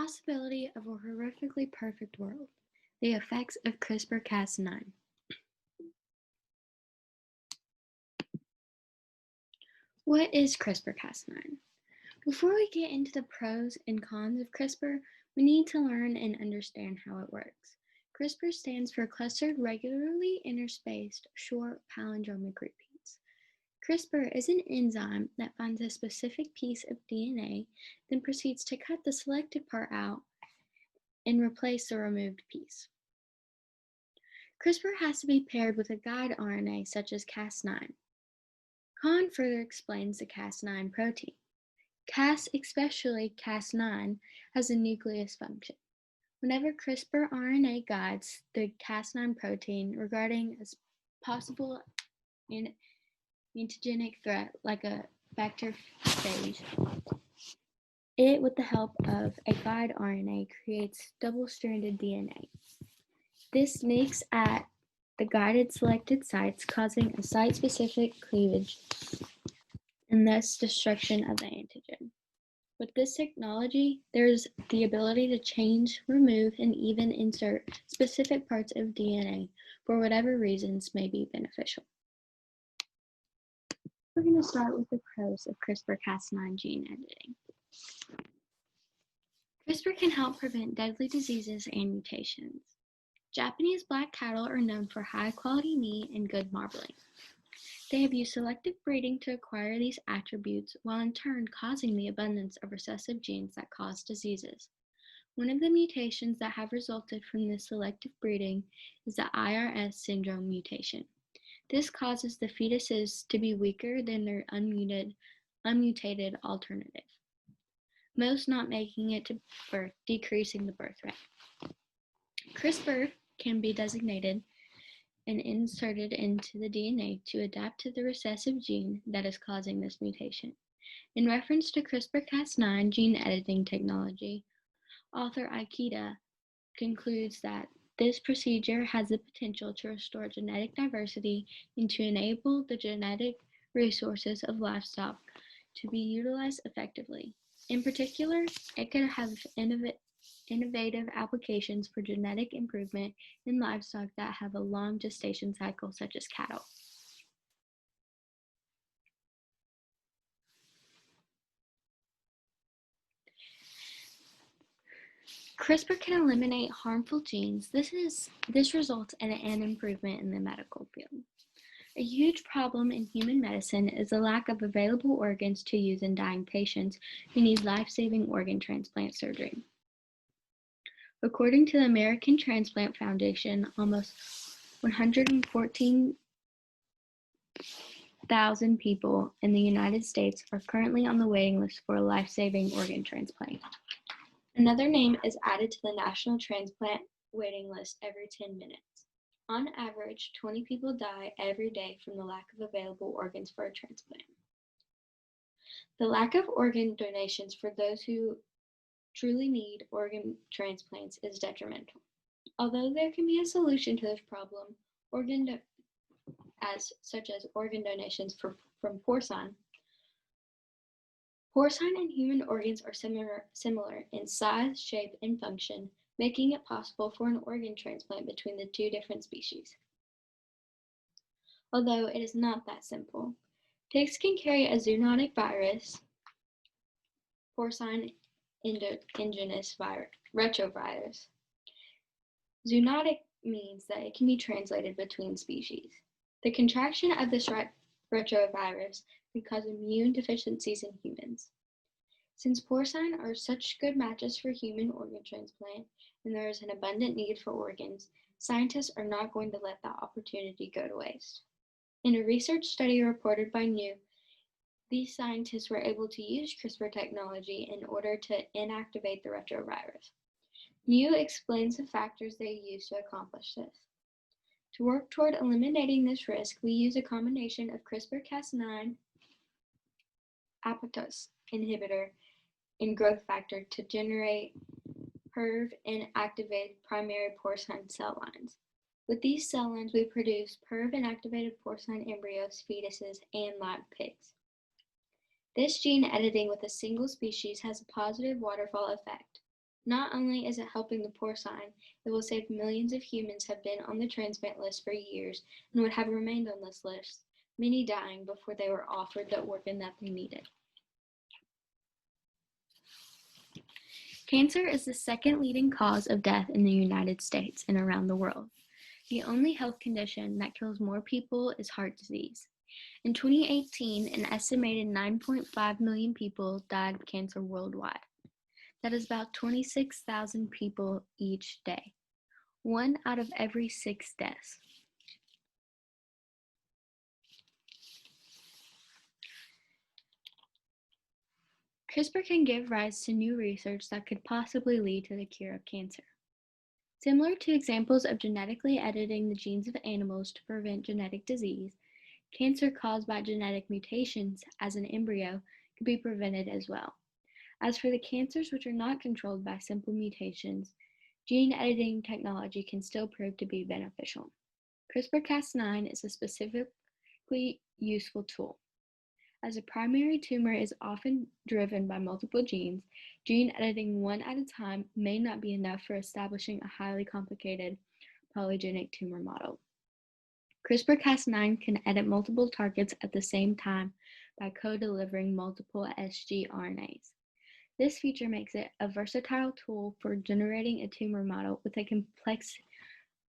Possibility of a horrifically perfect world. The effects of CRISPR-Cas9. What is CRISPR-Cas9? Before we get into the pros and cons of CRISPR, we need to learn and understand how it works. CRISPR stands for clustered regularly interspaced short palindromic repeats. CRISPR is an enzyme that finds a specific piece of DNA, then proceeds to cut the selected part out and replace the removed piece. CRISPR has to be paired with a guide RNA such as Cas9. Kahn further explains the Cas9 protein. Cas, especially Cas9, has a nucleus function. Whenever CRISPR RNA guides the Cas9 protein regarding a possible mutagenic threat like a bacteriophage, it, with the help of a guide RNA, creates double-stranded DNA. This makes at the guided selected sites, causing a site-specific cleavage and thus destruction of the antigen. With this technology, there is the ability to change, remove, and even insert specific parts of DNA for whatever reasons may be beneficial. We're going to start with the pros of CRISPR-Cas9 gene editing. CRISPR can help prevent deadly diseases and mutations. Japanese black cattle are known for high-quality meat and good marbling. They have used selective breeding to acquire these attributes, while in turn causing the abundance of recessive genes that cause diseases. One of the mutations that have resulted from this selective breeding is the IRS syndrome mutation. This causes the fetuses to be weaker than their unmutated alternative, most not making it to birth, decreasing the birth rate. CRISPR can be designated and inserted into the DNA to adapt to the recessive gene that is causing this mutation. In reference to CRISPR-Cas9 gene editing technology, author Ikeda concludes that this procedure has the potential to restore genetic diversity and to enable the genetic resources of livestock to be utilized effectively. In particular, it could have innovative applications for genetic improvement in livestock that have a long gestation cycle, such as cattle. CRISPR can eliminate harmful genes. This results in an improvement in the medical field. A huge problem in human medicine is the lack of available organs to use in dying patients who need life-saving organ transplant surgery. According to the American Transplant Foundation, almost 114,000 people in the United States are currently on the waiting list for a life-saving organ transplant. Another name is added to the national transplant waiting list every 10 minutes. On average, 20 people die every day from the lack of available organs for a transplant. The lack of organ donations for those who truly need organ transplants is detrimental. Although there can be a solution to this problem, such as organ donations from porcine. Porcine and human organs are similar in size, shape, and function, making it possible for an organ transplant between the two different species. Although it is not that simple. Pigs can carry a zoonotic virus, porcine indigenous retrovirus. Zoonotic means that it can be translated between species. The contraction of this retrovirus can cause immune deficiencies in humans. Since porcine are such good matches for human organ transplant, and there is an abundant need for organs, scientists are not going to let that opportunity go to waste. In a research study reported by New, these scientists were able to use CRISPR technology in order to inactivate the retrovirus. New explains the factors they used to accomplish this. To work toward eliminating this risk, we use a combination of CRISPR-Cas9 apoptose inhibitor and growth factor to generate PERV and activate primary porcine cell lines. With these cell lines, we produce PERV inactivated porcine embryos, fetuses, and live pigs. This gene editing with a single species has a positive waterfall effect. Not only is it helping the porcine, it will save millions of humans have been on the transplant list for years and would have remained on this list, many dying before they were offered the organ that they needed. Cancer is the second leading cause of death in the United States and around the world. The only health condition that kills more people is heart disease. In 2018, an estimated 9.5 million people died of cancer worldwide. That is about 26,000 people each day, 1 out of every 6 deaths. CRISPR can give rise to new research that could possibly lead to the cure of cancer. Similar to examples of genetically editing the genes of animals to prevent genetic disease, cancer caused by genetic mutations as an embryo could be prevented as well. As for the cancers which are not controlled by simple mutations, gene editing technology can still prove to be beneficial. CRISPR-Cas9 is a specifically useful tool. As a primary tumor is often driven by multiple genes, gene editing one at a time may not be enough for establishing a highly complicated polygenic tumor model. CRISPR-Cas9 can edit multiple targets at the same time by co-delivering multiple sgRNAs. This feature makes it a versatile tool for generating a tumor model with a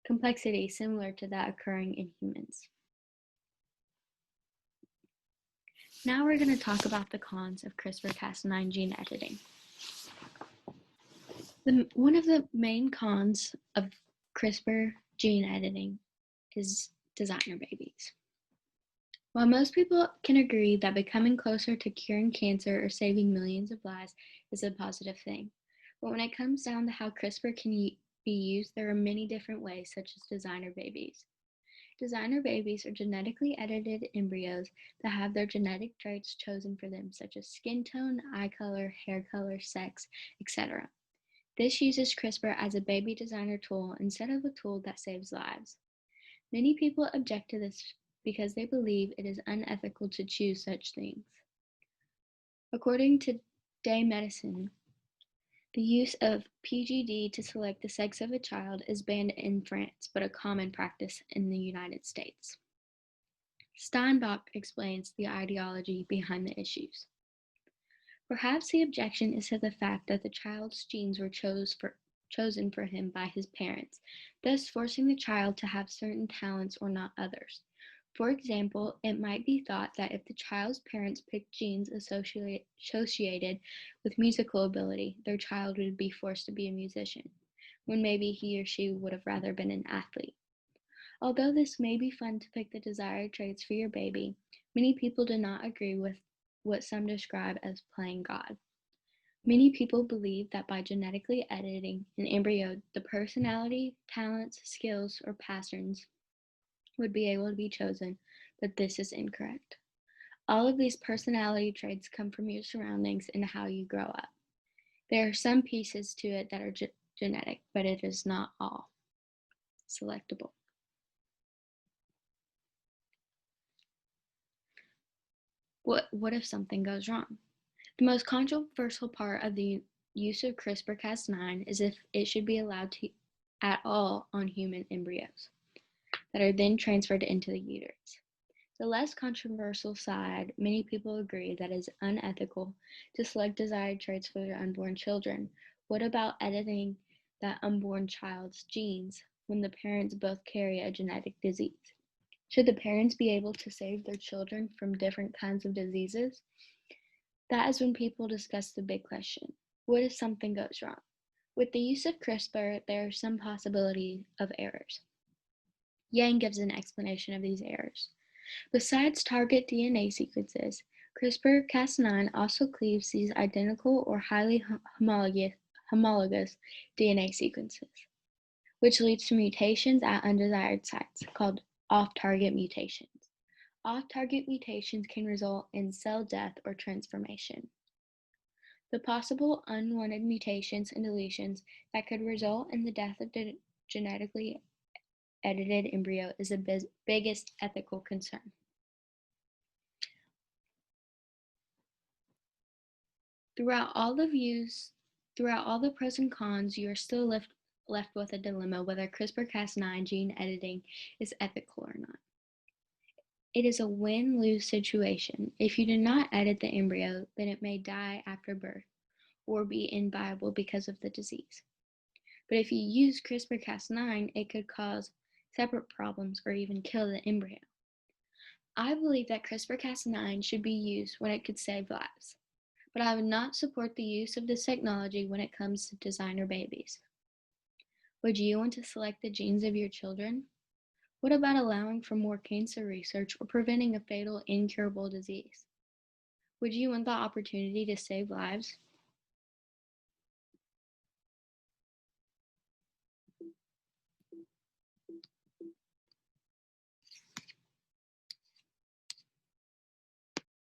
complexity similar to that occurring in humans. Now we're going to talk about the cons of CRISPR-Cas9 gene editing. One of the main cons of CRISPR gene editing is designer babies. While most people can agree that becoming closer to curing cancer or saving millions of lives is a positive thing, but when it comes down to how CRISPR can be used, there are many different ways, such as designer babies. Designer babies are genetically edited embryos that have their genetic traits chosen for them, such as skin tone, eye color, hair color, sex, etc. This uses CRISPR as a baby designer tool instead of a tool that saves lives. Many people object to this because they believe it is unethical to choose such things. According to Day Medicine, the use of PGD to select the sex of a child is banned in France, but a common practice in the United States. Steinbach explains the ideology behind the issues. Perhaps the objection is to the fact that the child's genes were chosen for him by his parents, thus forcing the child to have certain talents or not others. For example, it might be thought that if the child's parents picked genes associated with musical ability, their child would be forced to be a musician, when maybe he or she would have rather been an athlete. Although this may be fun to pick the desired traits for your baby, many people do not agree with what some describe as playing God. Many people believe that by genetically editing an embryo, the personality, talents, skills, or patterns would be able to be chosen, but this is incorrect. All of these personality traits come from your surroundings and how you grow up. There are some pieces to it that are genetic, but it is not all selectable. What if something goes wrong? The most controversial part of the use of CRISPR-Cas9 is if it should be allowed to at all on human embryos that are then transferred into the uterus. The less controversial side, many people agree that it is unethical to select desired traits for their unborn children. What about editing that unborn child's genes when the parents both carry a genetic disease? Should the parents be able to save their children from different kinds of diseases? That is when people discuss the big question: what if something goes wrong? With the use of CRISPR, there are some possibility of errors. Yang gives an explanation of these errors. Besides target DNA sequences, CRISPR-Cas9 also cleaves these identical or highly homologous DNA sequences, which leads to mutations at undesired sites, called off-target mutations. Off-target mutations can result in cell death or transformation. The possible unwanted mutations and deletions that could result in the death of the genetically edited embryo is the biggest ethical concern. Throughout all the views Throughout all the pros and cons, you are still left with a dilemma whether CRISPR-Cas9 gene editing is ethical or not. It is a win-lose situation. If you do not edit the embryo, then it may die after birth or be inviable because of the disease. But if you use CRISPR-Cas9, it could cause separate problems or even kill the embryo. I believe that CRISPR-Cas9 should be used when it could save lives, but I would not support the use of this technology when it comes to designer babies. Would you want to select the genes of your children? What about allowing for more cancer research or preventing a fatal, incurable disease? Would you want the opportunity to save lives?